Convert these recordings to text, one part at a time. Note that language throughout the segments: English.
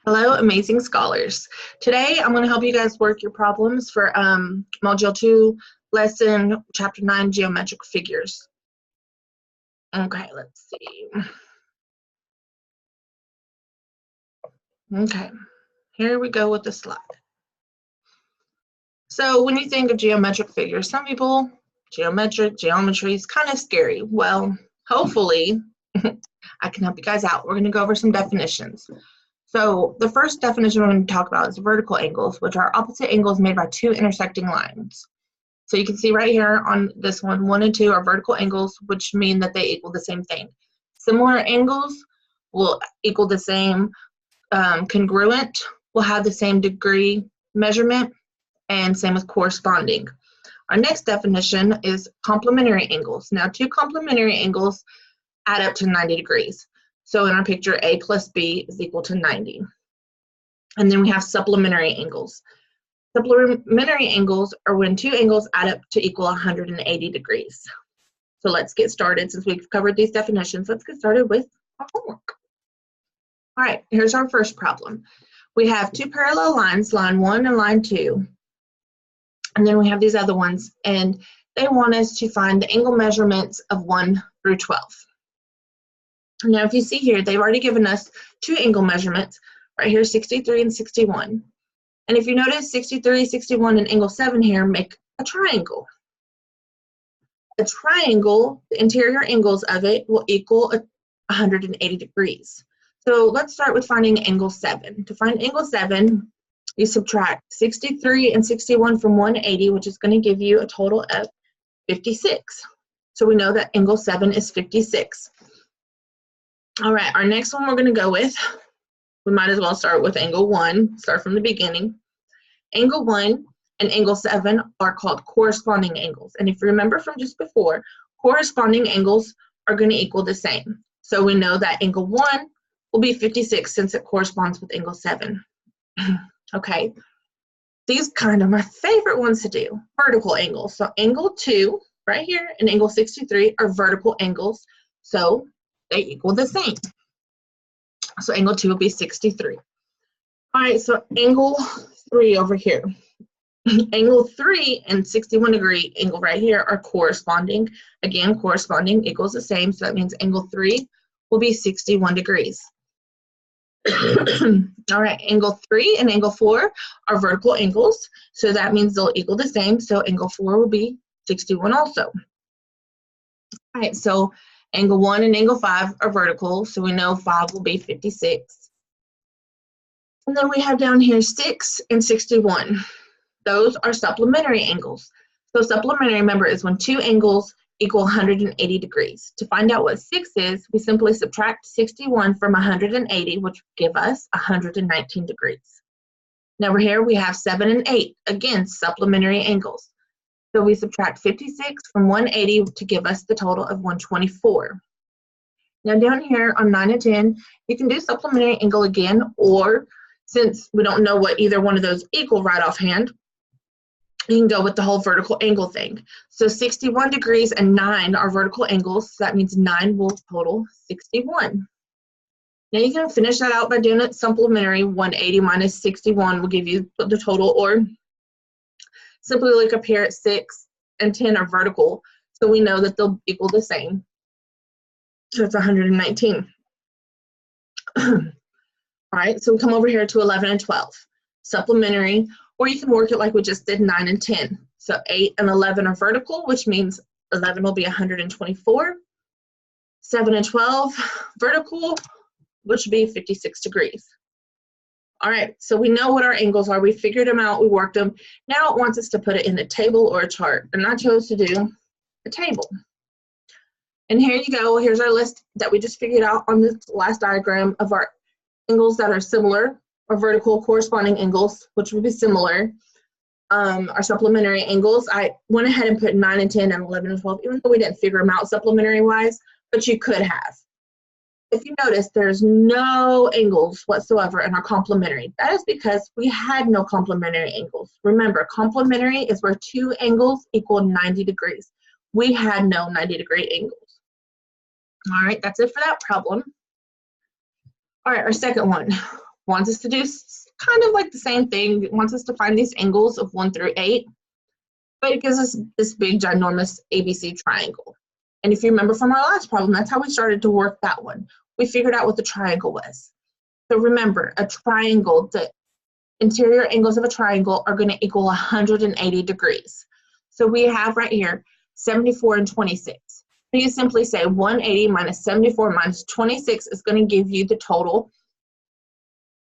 Hello, amazing scholars. Today, I'm going to help you guys work your problems for Module 2, Lesson Chapter 9, Geometric Figures. Okay, let's see. Okay, here we go with the slide. So when you think of geometric figures, some people, geometry is kind of scary. Well, hopefully, I can help you guys out. We're going to go over some definitions. So the first definition we're going to talk about is vertical angles, which are opposite angles made by two intersecting lines. So you can see right here on this one, 1 and 2 are vertical angles, which mean that they equal the same thing. Similar angles will equal the same, congruent will have the same degree measurement, and same with corresponding. Our next definition is complementary angles. Now, two complementary angles add up to 90 degrees. So in our picture, A plus B is equal to 90. And then we have supplementary angles. Supplementary angles are when two angles add up to equal 180 degrees. So let's get started. Since we've covered these definitions, let's get started with our homework. All right, here's our first problem. We have two parallel lines, line 1 and line 2. And then we have these other ones, and they want us to find the angle measurements of 1 through 12. Now, if you see here, they've already given us two angle measurements, right here, 63 and 61. And if you notice, 63, 61, and angle 7 here make a triangle. A triangle, the interior angles of it will equal 180 degrees. So let's start with finding angle 7. To find angle 7, you subtract 63 and 61 from 180, which is going to give you a total of 56. So we know that angle 7 is 56. All right, our next one we're going to go with, we might as well start with angle 1, start from the beginning. Angle 1 and angle 7 are called corresponding angles. And if you remember from just before, corresponding angles are going to equal the same. So we know that angle 1 will be 56 since it corresponds with angle 7. Okay, these kind of my favorite ones to do, vertical angles. So angle 2 right here and angle 63 are vertical angles. So they equal the same. So angle 2 will be 63. All right, so angle 3 over here. Angle 3 and 61 degree angle right here are corresponding. Again, corresponding equals the same, so that means angle 3 will be 61 degrees. All right, angle 3 and angle 4 are vertical angles, so that means they'll equal the same, so angle 4 will be 61 also. All right, so angle 1 and angle 5 are vertical, so we know 5 will be 56. And then we have down here 6 and 61. Those are supplementary angles. So supplementary, remember, is when two angles equal 180 degrees. To find out what 6 is, we simply subtract 61 from 180, which will give us 119 degrees. Now over here we have 7 and 8, again, supplementary angles. So we subtract 56 from 180 to give us the total of 124. Now down here on 9 and 10, you can do supplementary angle again, or since we don't know what either one of those equal right offhand, you can go with the whole vertical angle thing. So 61 degrees and 9 are vertical angles, so that means 9 will total 61. Now you can finish that out by doing it supplementary. 180 minus 61 will give you the total, or simply look up here at 6 and 10 are vertical, so we know that they'll equal the same. So it's 119. All right, so we come over here to 11 and 12. Supplementary, or you can work it like we just did 9 and 10. So 8 and 11 are vertical, which means 11 will be 124. 7 and 12 vertical, which would be 56 degrees. All right, so we know what our angles are. We figured them out, we worked them. Now it wants us to put it in a table or a chart, and I chose to do a table. And here you go, here's our list that we just figured out on this last diagram of our angles that are similar, or vertical corresponding angles, which would be similar. Our supplementary angles, I went ahead and put 9 and 10 and 11 and 12, even though we didn't figure them out supplementary wise, but you could have. If you notice, there's no angles whatsoever in our complementary. That is because we had no complementary angles. Remember, complementary is where two angles equal 90 degrees. We had no 90 degree angles. All right, that's it for that problem. All right, our second one. wants us to do kind of like the same thing. It wants us to find these angles of 1 through 8, but it gives us this big, ginormous ABC triangle. And if you remember from our last problem, that's how we started to work that one. We figured out what the triangle was. So remember, a triangle, the interior angles of a triangle are going to equal 180 degrees. So we have right here 74 and 26. So you simply say 180 minus 74 minus 26 is going to give you the total.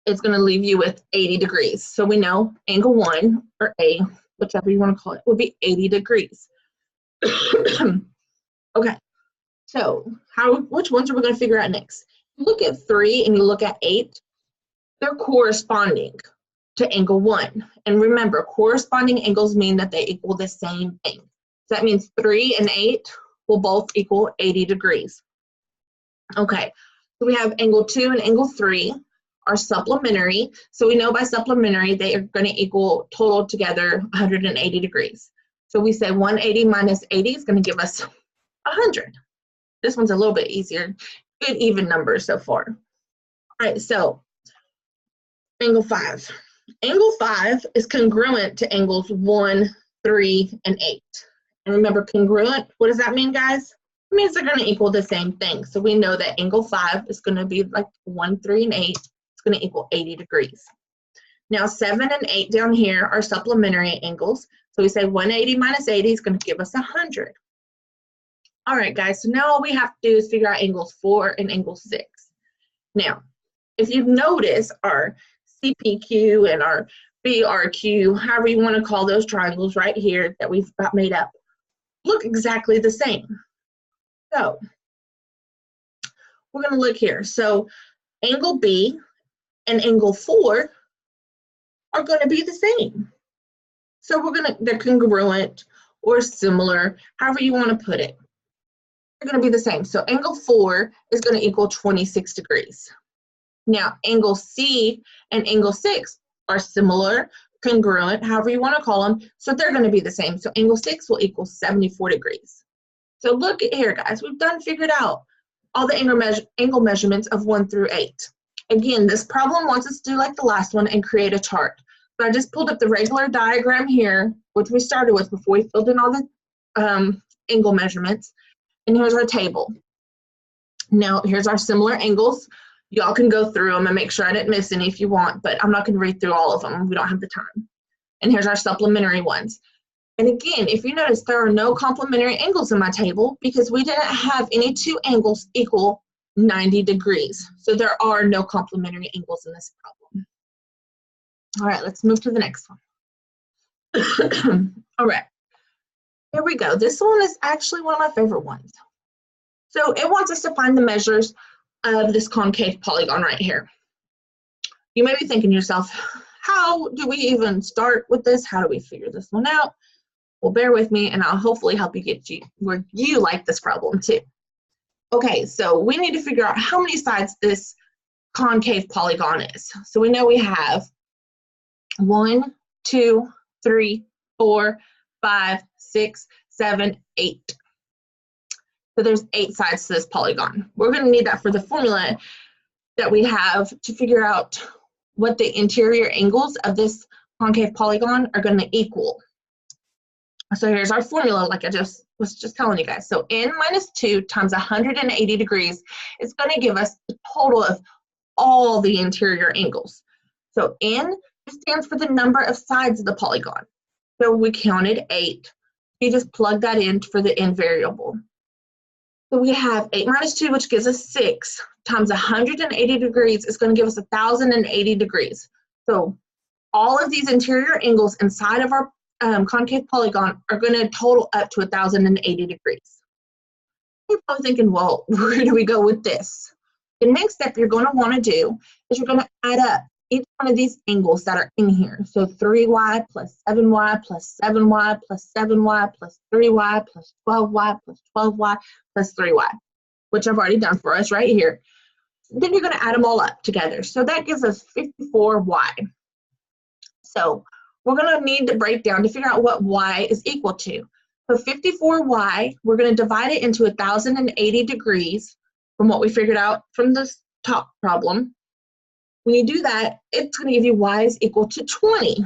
It's going to leave you with 80 degrees. So we know angle 1, or A, whichever you want to call it, would be 80 degrees. Okay, so which ones are we going to figure out next? You look at 3 and you look at 8, they're corresponding to angle 1. And remember, corresponding angles mean that they equal the same thing. So that means 3 and 8 will both equal 80 degrees. Okay, so we have angle 2 and angle 3 are supplementary. So we know by supplementary they are going to equal total together 180 degrees. So we say 180 minus 80 is going to give us 100. This one's a little bit easier. Good even numbers so far. All right, so angle 5. Angle 5 is congruent to angles 1, 3, and 8. And remember, congruent, what does that mean, guys? It means they're going to equal the same thing. So we know that angle 5 is going to be like 1, 3, and 8. It's going to equal 80 degrees. Now 7 and 8 down here are supplementary angles. So we say 180 minus 80 is going to give us 100. All right, guys, so now all we have to do is figure out angles 4 and angle 6. Now, if you notice our CPQ and our BRQ, however you want to call those triangles right here that we've got made up, look exactly the same. So we're going to look here. So angle B and angle 4 are going to be the same. So they're congruent or similar, however you want to put it. They're going to be the same. So angle 4 is going to equal 26 degrees. Now angle C and angle 6 are similar, congruent, however you want to call them. So they're going to be the same. So angle 6 will equal 74 degrees. So look at here, guys. We've figured out all the angle measurements of 1 through 8. Again, this problem wants us to do like the last one and create a chart. So I just pulled up the regular diagram here, which we started with before we filled in all the angle measurements. And here's our table. Now, here's our similar angles. Y'all can go through them and make sure I didn't miss any if you want, but I'm not going to read through all of them. We don't have the time. And here's our supplementary ones. And again, if you notice, there are no complementary angles in my table because we didn't have any two angles equal 90 degrees. So there are no complementary angles in this problem. All right, let's move to the next one. All right. Here we go. This one is actually one of my favorite ones. So it wants us to find the measures of this concave polygon right here. You may be thinking to yourself, how do we even start with this? How do we figure this one out? Well, bear with me and I'll hopefully help you get where you like this problem too. Okay, so we need to figure out how many sides this concave polygon is. So we know we have 1, 2, 3, 4, 5, 6, 7, 8. So there's 8 sides to this polygon. We're going to need that for the formula that we have to figure out what the interior angles of this concave polygon are going to equal. So here's our formula, like I was just telling you guys. So n minus 2 times 180 degrees is going to give us the total of all the interior angles. So n stands for the number of sides of the polygon. So we counted 8. You just plug that in for the n variable. So we have 8 minus 2, which gives us 6, times 180 degrees is going to give us 1,080 degrees. So all of these interior angles inside of our concave polygon are going to total up to 1,080 degrees. You're probably thinking, well, where do we go with this? The next step you're going to want to do is you're going to add up each one of these angles that are in here. So 3y plus 7y plus 7y plus 7y plus 3y plus 12y plus 12y plus 3y, which I've already done for us right here. Then you're going to add them all up together. So that gives us 54y. So we're going to need to break down to figure out what y is equal to. So 54y, we're going to divide it into 1,080 degrees from what we figured out from this top problem. When you do that, it's going to give you y is equal to 20.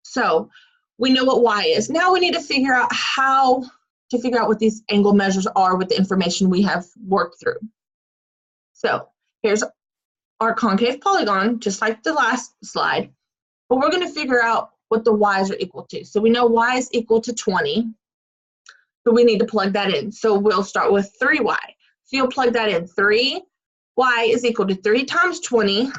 So we know what y is. Now we need to figure out how to figure out what these angle measures are with the information we have worked through. So here's our concave polygon, just like the last slide, but we're going to figure out what the y's are equal to. So we know y is equal to 20, so we need to plug that in. So we'll start with 3y. So you'll plug that in. 3y is equal to 3 times 20,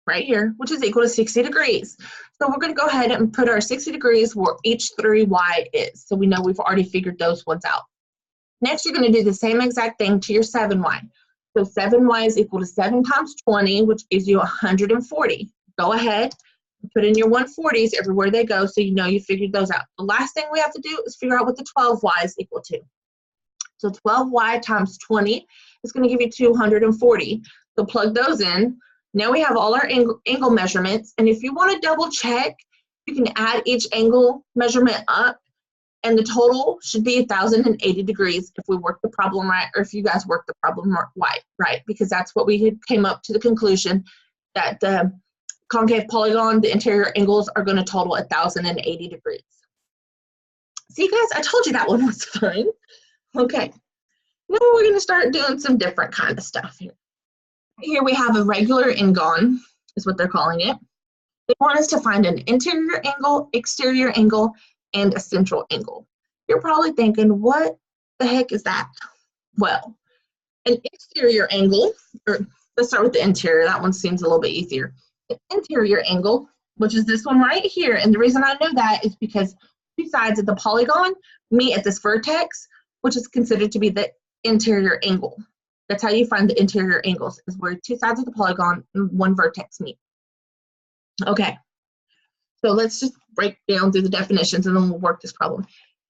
right here, which is equal to 60 degrees. So we're going to go ahead and put our 60 degrees where each 3y is. So we know we've already figured those ones out. Next, you're going to do the same exact thing to your 7y. So 7y is equal to 7 times 20, which gives you 140. Go ahead and put in your 140s everywhere they go so you know you figured those out. The last thing we have to do is figure out what the 12y is equal to. So 12y times 20 is going to give you 240. So plug those in. Now we have all our angle measurements, and if you want to double check, you can add each angle measurement up, and the total should be 1,080 degrees if we work the problem right, or if you guys work the problem right, because that's what we came up to the conclusion that the concave polygon, the interior angles are going to total 1,080 degrees. See, guys, I told you that one was fun. Okay, now we're going to start doing some different kind of stuff here. Here we have a regular ingon, is what they're calling it. They want us to find an interior angle, exterior angle, and a central angle. You're probably thinking, what the heck is that? Well, an exterior angle, or let's start with the interior. That one seems a little bit easier. The interior angle, which is this one right here, and the reason I know that is because two sides of the polygon meet at this vertex, which is considered to be the interior angle. That's how you find the interior angles, is where two sides of the polygon and one vertex meet. Okay, so let's just break down through the definitions and then we'll work this problem.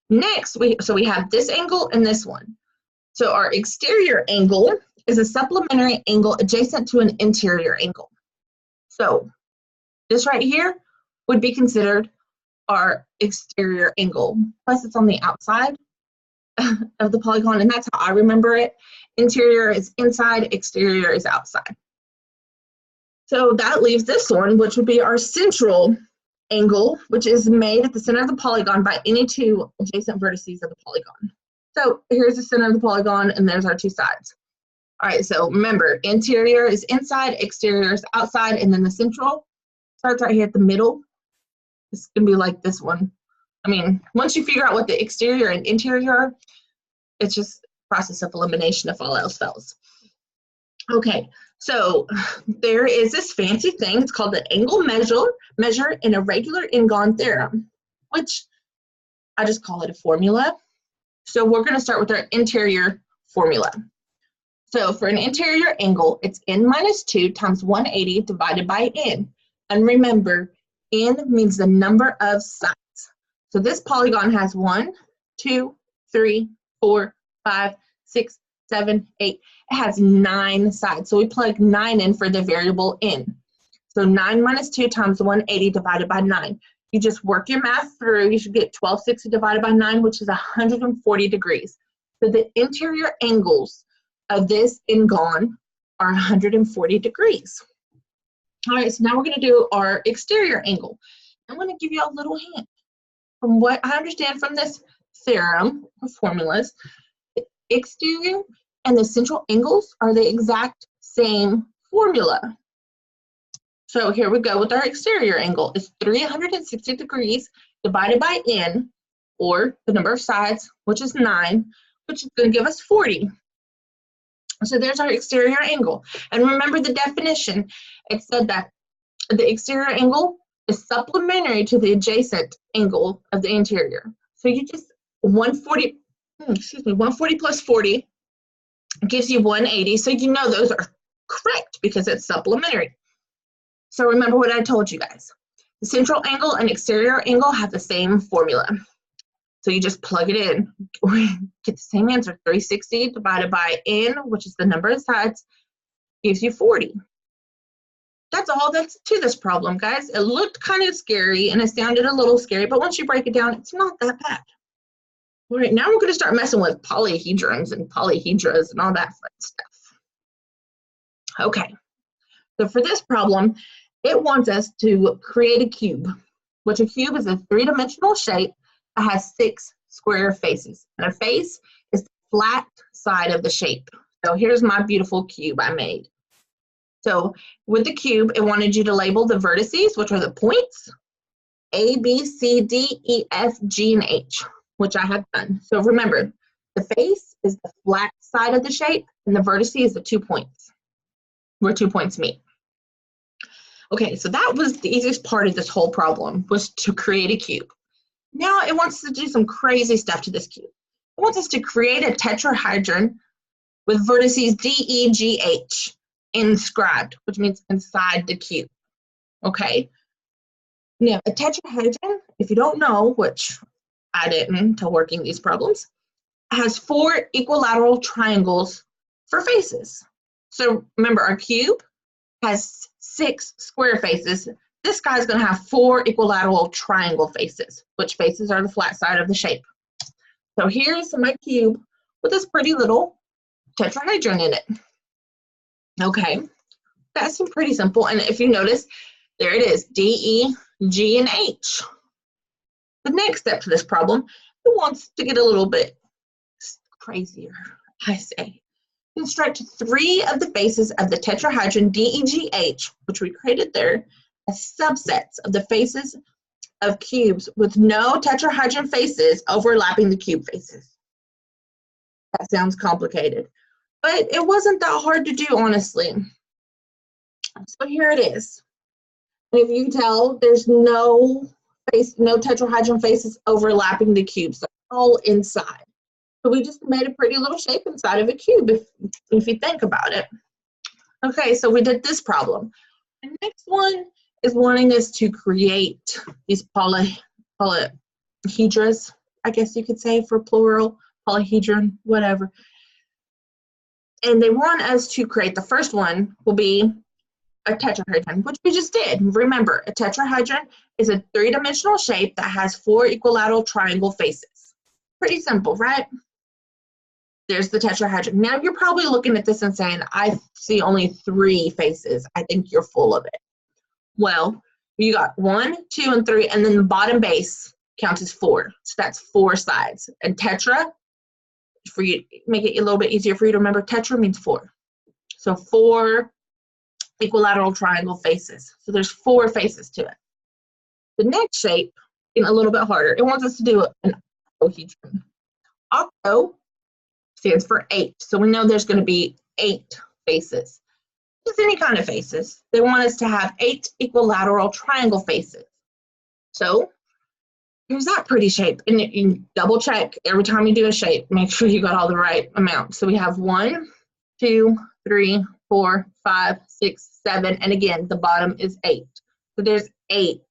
Next, we have this angle and this one. So our exterior angle is a supplementary angle adjacent to an interior angle. So this right here would be considered our exterior angle. Plus it's on the outside of the polygon, and that's how I remember it. Interior is inside, exterior is outside. So that leaves this one, which would be our central angle, which is made at the center of the polygon by any two adjacent vertices of the polygon. So here's the center of the polygon, and there's our two sides. All right, so remember, interior is inside, exterior is outside, and then the central starts right here at the middle. It's gonna be like this one. I mean, once you figure out what the exterior and interior are, it's just a process of elimination if all else fails. Okay, so there is this fancy thing. It's called the angle measure in a regular ingon theorem, which I just call it a formula. So we're going to start with our interior formula. So for an interior angle, it's n minus 2 times 180 divided by n. And remember, n means the number of sides. So this polygon has 1, 2, 3, 4, 5, 6, 7, 8. It has 9 sides. So we plug 9 in for the variable n. So 9 minus 2 times 180 divided by 9. You just work your math through. You should get 1260 divided by 9, which is 140 degrees. So the interior angles of this ingon are 140 degrees. All right, so now we're going to do our exterior angle. I'm going to give you a little hint. From what I understand from this theorem or formulas, the exterior and the central angles are the exact same formula. So here we go with our exterior angle. It's 360 degrees divided by n, or the number of sides, which is 9, which is going to give us 40. So there's our exterior angle. And remember the definition. It said that the exterior angle is supplementary to the adjacent angle of the interior. So you just 140 plus 40 gives you 180. So you know those are correct because it's supplementary. So remember what I told you guys. The central angle and exterior angle have the same formula. So you just plug it in, get the same answer. 360 divided by n, which is the number of sides, gives you 40. That's all that's to this problem, guys. It looked kind of scary and it sounded a little scary, but once you break it down, it's not that bad. All right, now we're going to start messing with polyhedrons and polyhedras and all that fun stuff. Okay, So for this problem, it wants us to create a cube, which a cube is a three-dimensional shape that has 6 square faces. And a face is the flat side of the shape. So here's my beautiful cube I made. So with the cube, it wanted you to label the vertices, which are the points, A, B, C, D, E, F, G, and H, which I have done. So remember, the face is the flat side of the shape, and the vertice is the 2 points, where 2 points meet. Okay, so that was the easiest part of this whole problem, was to create a cube. Now it wants to do some crazy stuff to this cube. It wants us to create a tetrahedron with vertices D, E, G, H inscribed, which means inside the cube. Okay. Now a tetrahedron, if you don't know, which I didn't until working these problems, has 4 equilateral triangles for faces. So remember, our cube has 6 square faces. This guy's going to have 4 equilateral triangle faces, which faces are the flat side of the shape. So here's my cube with this pretty little tetrahedron in it. Okay, that's pretty simple. And if you notice, there it is, D, E, G, and H. The next step to this problem, it wants to get a little bit crazier, I say. Construct 3 of the faces of the tetrahedron DEGH, which we created there, as subsets of the faces of cubes with no tetrahedron faces overlapping the cube faces. That sounds complicated, but it wasn't that hard to do, honestly. So here it is. And if you can tell, there's no tetrahedron faces overlapping the cubes. They're all inside. So we just made a pretty little shape inside of a cube, if you think about it. Okay, so we did this problem. The next one is wanting us to create these polyhedras, I guess you could say, for plural, polyhedron, whatever. And they want us to create, the first one will be a tetrahedron, which we just did. Remember, a tetrahedron is a 3-dimensional shape that has 4 equilateral triangle faces. Pretty simple, right? There's the tetrahedron. Now you're probably looking at this and saying, I see only 3 faces. I think you're full of it. Well, you got 1, 2, and 3, and then the bottom base counts as 4. So that's 4 sides. And tetra, for you, make it a little bit easier for you to remember, tetra means 4. So 4 equilateral triangle faces. So there's 4 faces to it. The next shape, a little bit harder, it wants us to do an octahedron. Octo stands for 8. So we know there's going to be 8 faces. Just any kind of faces. They want us to have 8 equilateral triangle faces. So here's that pretty shape. And you double check every time you do a shape. Make sure you got all the right amount. So we have 1, 2, 3, 4, 5, 6, 7. And again, the bottom is 8. So there's 8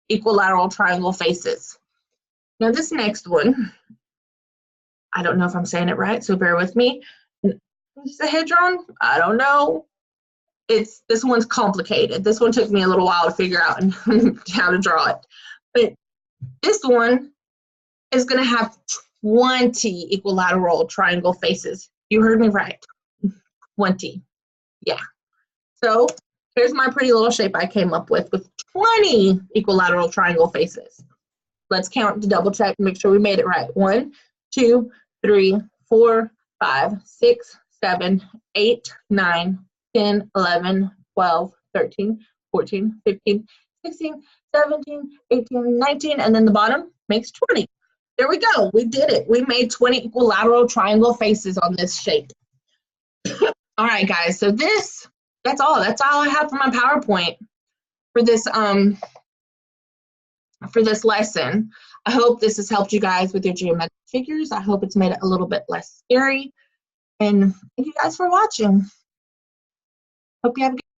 equilateral triangle faces. Now this next one, I don't know if I'm saying it right, so bear with me. Octahedron, I don't know. This one's complicated. This one took me a little while to figure out how to draw it. But this one is going to have 20 equilateral triangle faces. You heard me right. 20. Yeah. So here's my pretty little shape I came up with 20 equilateral triangle faces. Let's count to double check and make sure we made it right. 1, 2, 3, 4, 5, 6, 7, 8, 9, 10, 11, 12, 13, 14, 15, 16, 17, 18, 19, and then the bottom makes 20. There we go. We did it. We made 20 equilateral triangle faces on this shape. All right, guys. So that's all. That's all I have for my PowerPoint for this lesson. I hope this has helped you guys with your geometric figures. I hope it's made it a little bit less scary. And thank you guys for watching. Hope you have a good